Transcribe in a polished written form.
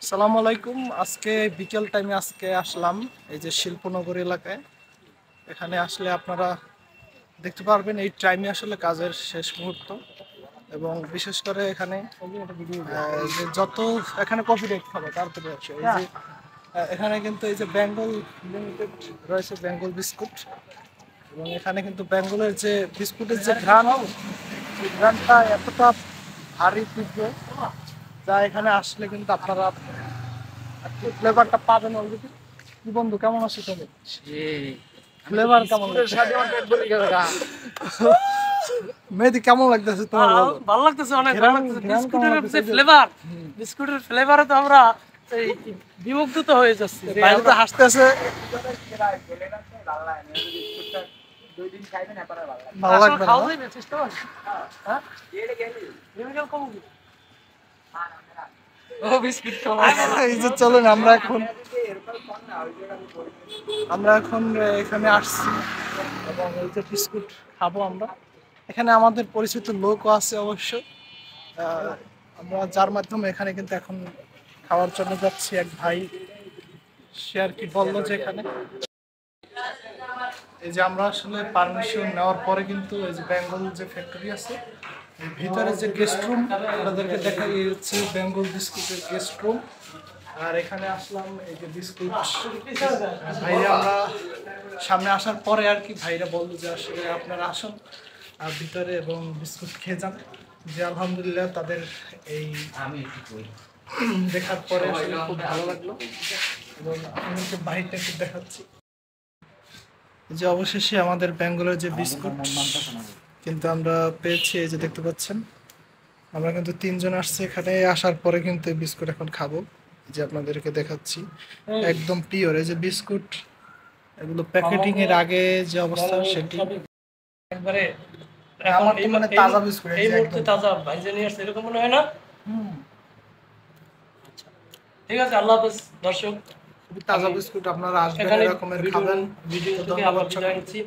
আসসালামু আলাইকুম। আজকে বিকেল টাইমে আসলাম এই যে শিল্পনগর এলাকায়। এখানে আসলে আপনারা দেখতে পারবেন এই টাইমে আসলে কাজের শেষ মুহূর্ত, এবং বিশেষ করে এখানে যে যত এখানে কফি রেট খাবে তারপরে আছে এই যে এখানে কিন্তু এই যে বেঙ্গল লিমিটেড রয়েছে, বেঙ্গল বিস্কুট। এবং এখানে কিন্তু বেঙ্গলের যে বিস্কুটের যে ঘ্রাণ, এই ঘ্রাণটা এতটা ভারী তীব্র, যা এখানে আসলে কিন্তু আপনারা ফ্লেভারটা পাবেন অলরেডি। কি বন্ধু, কেমন আছো তুমি? ফ্লেভার কেমন মেহেদি, কেমন লাগতেছে তোমার? ভালো লাগতেছে, অনেক ভালো লাগতেছে। বিস্কুটের যে ফ্লেভার, বিস্কুটের ফ্লেভারে তো আমরা এই বিমুগ্ধ হয়ে যাচ্ছি। বাইরে তো হাসতেছে, ভালো লাগবে না? খাওয়া যাবে, চেষ্টা কর। হ্যাঁ, কেমিক্যাল কম কি? ও বিস্কুট খাওয়া। এই যে চলুন, আমরা এখন এখানে আসছি এবং এই যে বিস্কুট খাবো আমরা। এখানে আমাদের পরিচিত লোকও আছে অবশ্য, আমরা যার মাধ্যমে এখানে কিন্তু এখন খাওয়ার জন্য যাচ্ছি। এক ভাই, সে আর কি বললো যে এখানে এই যে আমরা আসলে পারমিশন নেওয়ার পরে কিন্তু এই যে বেঙ্গল যে ফ্যাক্টরি আছে, এর ভিতরে যে গেস্ট রুম আপনাদেরকে দেখাই, এই হচ্ছে বেঙ্গল বিস্কুটের গেস্ট রুম। আর এখানে আসলাম এই যে বিস্কুট ভাইরা, আমরা সামনে আসার পরে আর কি ভাইরা বললো যে আসলে আপনারা আসুন আর ভিতরে এবং বিস্কুট খেয়ে যান। যে আলহামদুলিল্লাহ তাদের এই দেখার পরে আসলে খুব ভালো লাগলো, এবং আপনাদেরকে বাহিরটা একটু দেখাচ্ছি। যে অবশেষে আমাদের বেঙ্গলের যে বিস্কুট কিন্তু আমরা পেয়েছি, এই যে দেখতে পাচ্ছেন। আমরা কিন্তু তিনজন আসছি এখানে, আসার পরে কিন্তু এই বিস্কুট এখন খাবো। যে আপনাদেরকে দেখাচ্ছি একদম পিওর এই যে বিস্কুট, এগুলো প্যাকেটিং এর আগে যে অবস্থা সেটি একবারে আমার তো মানে তাজা বিস্কুট, এই মুহূর্তে তাজা ভাইজে নিয়ে আসছে, এরকম মনে হয় না? ঠিক আছে, আল্লাহ হাফেজ দর্শক। তাজা বিস্কুট আপনারা আসবেন, এখানে এরকমের খাবেন। ভিডিও থেকে আবার বিদায় নিচ্ছি।